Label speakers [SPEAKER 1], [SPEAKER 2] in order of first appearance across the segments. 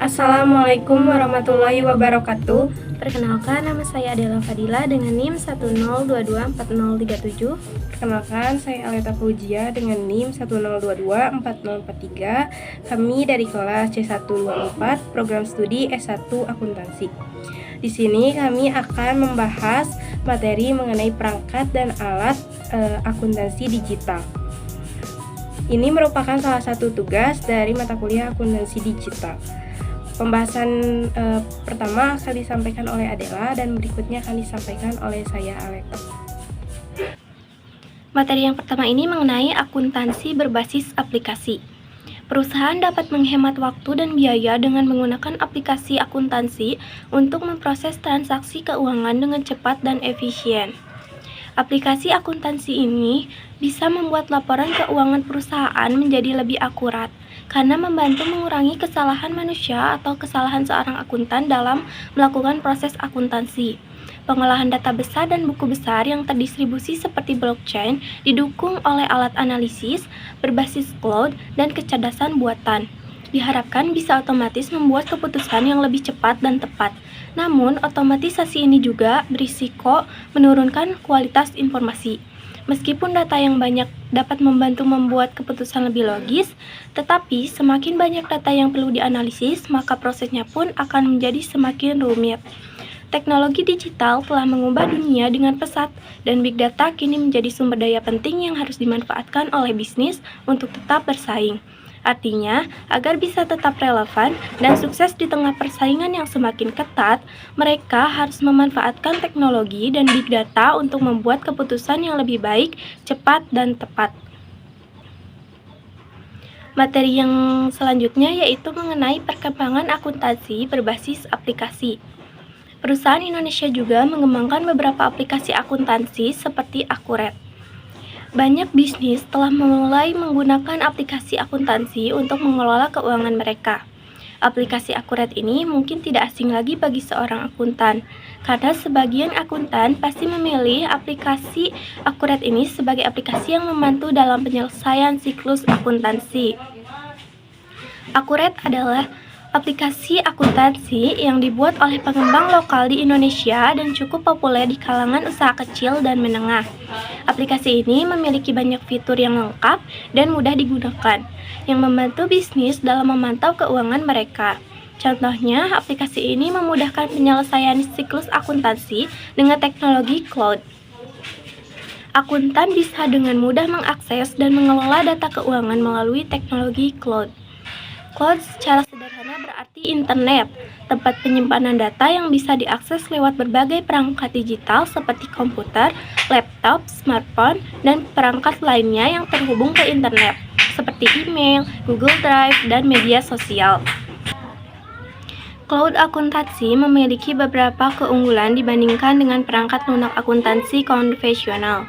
[SPEAKER 1] Assalamualaikum warahmatullahi wabarakatuh.
[SPEAKER 2] Perkenalkan, nama saya Adela Fadila dengan NIM 102240037.
[SPEAKER 1] Perkenalkan, saya Aleta Fauzia dengan NIM 102240043. Kami dari kelas C124, program studi S1 Akuntansi. Di sini kami akan membahas materi mengenai perangkat dan alat akuntansi digital. Ini merupakan salah satu tugas dari mata kuliah akuntansi digital. Pembahasan pertama akan disampaikan oleh Adela dan berikutnya akan disampaikan oleh saya, Aleta.
[SPEAKER 2] Materi yang pertama ini mengenai akuntansi berbasis aplikasi. Perusahaan dapat menghemat waktu dan biaya dengan menggunakan aplikasi akuntansi untuk memproses transaksi keuangan dengan cepat dan efisien. Aplikasi akuntansi ini bisa membuat laporan keuangan perusahaan menjadi lebih akurat karena membantu mengurangi kesalahan manusia atau kesalahan seorang akuntan dalam melakukan proses akuntansi. Pengolahan data besar dan buku besar yang terdistribusi seperti blockchain didukung oleh alat analisis berbasis cloud dan kecerdasan buatan. Diharapkan bisa otomatis membuat keputusan yang lebih cepat dan tepat. Namun, otomatisasi ini juga berisiko menurunkan kualitas informasi. Meskipun data yang banyak dapat membantu membuat keputusan lebih logis, tetapi semakin banyak data yang perlu dianalisis, maka prosesnya pun akan menjadi semakin rumit. Teknologi digital telah mengubah dunia dengan pesat, dan big data kini menjadi sumber daya penting yang harus dimanfaatkan oleh bisnis untuk tetap bersaing. Artinya, agar bisa tetap relevan dan sukses di tengah persaingan yang semakin ketat, mereka harus memanfaatkan teknologi dan big data untuk membuat keputusan yang lebih baik, cepat, dan tepat. Materi yang selanjutnya yaitu mengenai perkembangan akuntansi berbasis aplikasi. Perusahaan Indonesia juga mengembangkan beberapa aplikasi akuntansi seperti Akuret. Banyak bisnis telah mulai menggunakan aplikasi akuntansi untuk mengelola keuangan mereka. Aplikasi Akuret ini mungkin tidak asing lagi bagi seorang akuntan, karena sebagian akuntan pasti memilih aplikasi Akuret ini sebagai aplikasi yang membantu dalam penyelesaian siklus akuntansi. Akuret adalah aplikasi akuntansi yang dibuat oleh pengembang lokal di Indonesia dan cukup populer di kalangan usaha kecil dan menengah. Aplikasi ini memiliki banyak fitur yang lengkap dan mudah digunakan, yang membantu bisnis dalam memantau keuangan mereka. Contohnya, aplikasi ini memudahkan penyelesaian siklus akuntansi dengan teknologi cloud. Akuntan bisa dengan mudah mengakses dan mengelola data keuangan melalui teknologi cloud. Cloud secara sederhana berarti internet, tempat penyimpanan data yang bisa diakses lewat berbagai perangkat digital seperti komputer, laptop, smartphone, dan perangkat lainnya yang terhubung ke internet, seperti email, Google Drive, dan media sosial. Cloud akuntansi memiliki beberapa keunggulan dibandingkan dengan perangkat lunak akuntansi konvensional.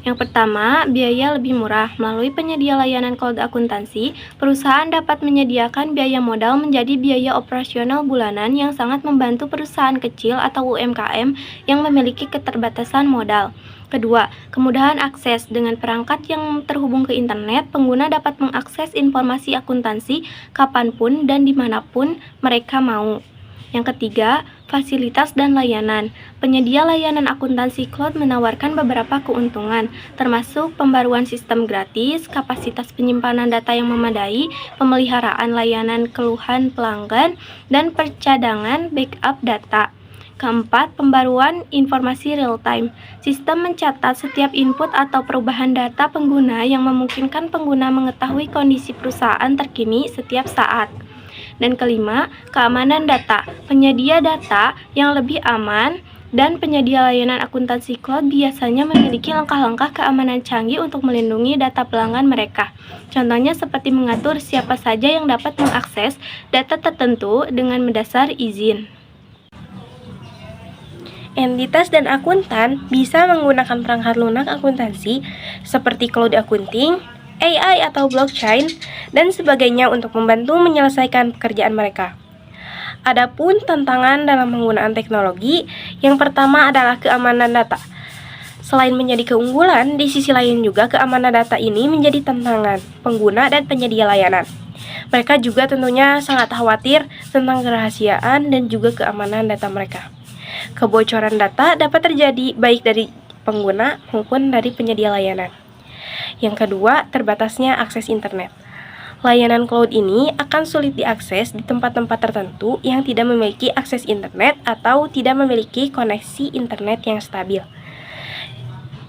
[SPEAKER 2] Yang pertama, biaya lebih murah. Melalui penyedia layanan cloud akuntansi, perusahaan dapat menyediakan biaya modal menjadi biaya operasional bulanan yang sangat membantu perusahaan kecil atau UMKM yang memiliki keterbatasan modal. Kedua, kemudahan akses. Dengan perangkat yang terhubung ke internet, pengguna dapat mengakses informasi akuntansi kapanpun dan dimanapun mereka mau. Yang ketiga, fasilitas dan layanan. Penyedia layanan akuntansi cloud menawarkan beberapa keuntungan, termasuk pembaruan sistem gratis, kapasitas penyimpanan data yang memadai, pemeliharaan layanan keluhan pelanggan, dan percadangan backup data. Keempat, pembaruan informasi real-time. Sistem mencatat setiap input atau perubahan data pengguna yang memungkinkan pengguna mengetahui kondisi perusahaan terkini setiap saat. Dan kelima, keamanan data. Penyedia data yang lebih aman dan penyedia layanan akuntansi cloud biasanya memiliki langkah-langkah keamanan canggih untuk melindungi data pelanggan mereka. Contohnya seperti mengatur siapa saja yang dapat mengakses data tertentu dengan mendasar izin.
[SPEAKER 1] Entitas dan akuntan bisa menggunakan perangkat lunak akuntansi seperti cloud accounting, AI atau blockchain, dan sebagainya untuk membantu menyelesaikan pekerjaan mereka. Adapun tantangan dalam penggunaan teknologi, yang pertama adalah keamanan data. Selain menjadi keunggulan, di sisi lain juga keamanan data ini menjadi tantangan pengguna dan penyedia layanan. Mereka juga tentunya sangat khawatir tentang kerahasiaan dan juga keamanan data mereka. Kebocoran data dapat terjadi baik dari pengguna maupun dari penyedia layanan. Yang kedua, terbatasnya akses internet. Layanan cloud ini akan sulit diakses di tempat-tempat tertentu yang tidak memiliki akses internet atau tidak memiliki koneksi internet yang stabil.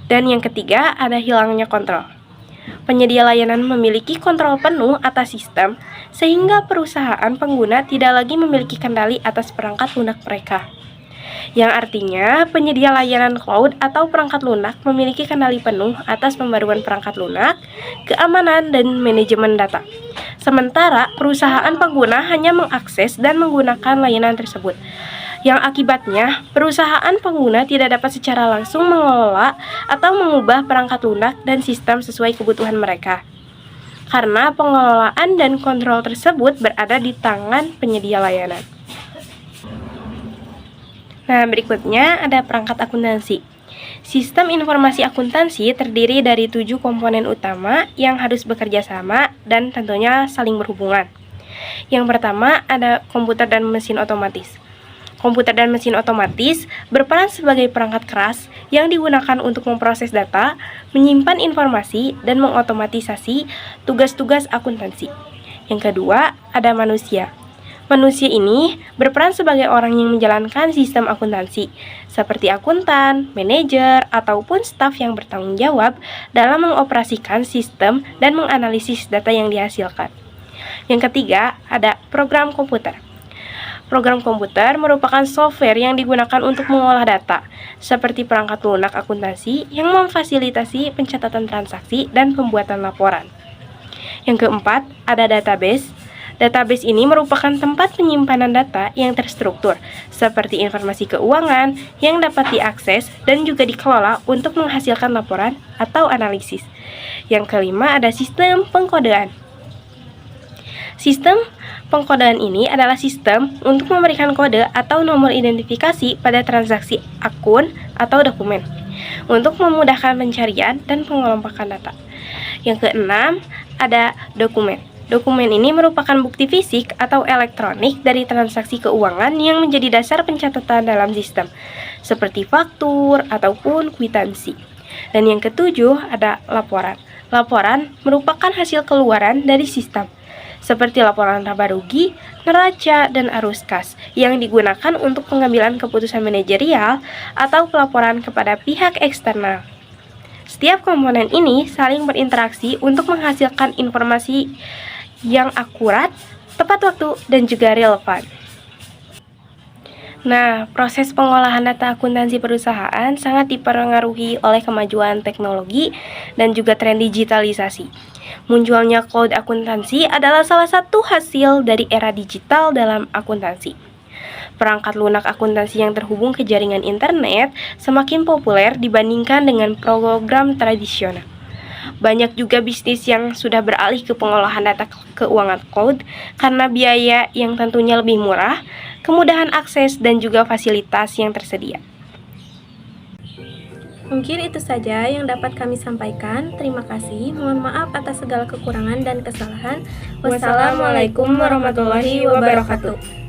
[SPEAKER 1] Dan yang ketiga, ada hilangnya kontrol. Penyedia layanan memiliki kontrol penuh atas sistem, sehingga perusahaan pengguna tidak lagi memiliki kendali atas perangkat lunak mereka. Yang artinya, penyedia layanan cloud atau perangkat lunak memiliki kendali penuh atas pembaruan perangkat lunak, keamanan, dan manajemen data. Sementara, perusahaan pengguna hanya mengakses dan menggunakan layanan tersebut. Yang akibatnya, perusahaan pengguna tidak dapat secara langsung mengelola atau mengubah perangkat lunak dan sistem sesuai kebutuhan mereka. Karena pengelolaan dan kontrol tersebut berada di tangan penyedia layanan. Nah, berikutnya ada perangkat akuntansi. Sistem informasi akuntansi terdiri dari 7 komponen utama yang harus bekerja sama dan tentunya saling berhubungan. Yang pertama ada komputer dan mesin otomatis. Komputer dan mesin otomatis berperan sebagai perangkat keras yang digunakan untuk memproses data, menyimpan informasi, dan mengotomatisasi tugas-tugas akuntansi. Yang kedua, ada manusia. Manusia ini berperan sebagai orang yang menjalankan sistem akuntansi, seperti akuntan, manajer, ataupun staf yang bertanggung jawab dalam mengoperasikan sistem dan menganalisis data yang dihasilkan. Yang ketiga, ada program komputer. Program komputer merupakan software yang digunakan untuk mengolah data, seperti perangkat lunak akuntansi yang memfasilitasi pencatatan transaksi dan pembuatan laporan. Yang keempat, ada database. Database ini merupakan tempat penyimpanan data yang terstruktur, seperti informasi keuangan yang dapat diakses dan juga dikelola untuk menghasilkan laporan atau analisis. Yang kelima, ada sistem pengkodean. Sistem pengkodean ini adalah sistem untuk memberikan kode atau nomor identifikasi pada transaksi akun atau dokumen, untuk memudahkan pencarian dan pengelompokan data. Yang keenam, ada dokumen. Dokumen ini merupakan bukti fisik atau elektronik dari transaksi keuangan yang menjadi dasar pencatatan dalam sistem, seperti faktur ataupun kwitansi. Dan yang ketujuh, ada laporan. Laporan merupakan hasil keluaran dari sistem, seperti laporan laba rugi, neraca, dan arus kas, yang digunakan untuk pengambilan keputusan manajerial atau pelaporan kepada pihak eksternal. Setiap komponen ini saling berinteraksi untuk menghasilkan informasi yang akurat, tepat waktu, dan juga relevan. Nah, proses pengolahan data akuntansi perusahaan sangat dipengaruhi oleh kemajuan teknologi dan juga tren digitalisasi. Munculnya cloud akuntansi adalah salah satu hasil dari era digital dalam akuntansi. Perangkat lunak akuntansi yang terhubung ke jaringan internet semakin populer dibandingkan dengan program tradisional. Banyak juga bisnis yang sudah beralih ke pengolahan data keuangan cloud karena biaya yang tentunya lebih murah, kemudahan akses, dan juga fasilitas yang tersedia.
[SPEAKER 2] Mungkin itu saja yang dapat kami sampaikan. Terima kasih. Mohon maaf atas segala kekurangan dan kesalahan.
[SPEAKER 1] Wassalamualaikum warahmatullahi wabarakatuh.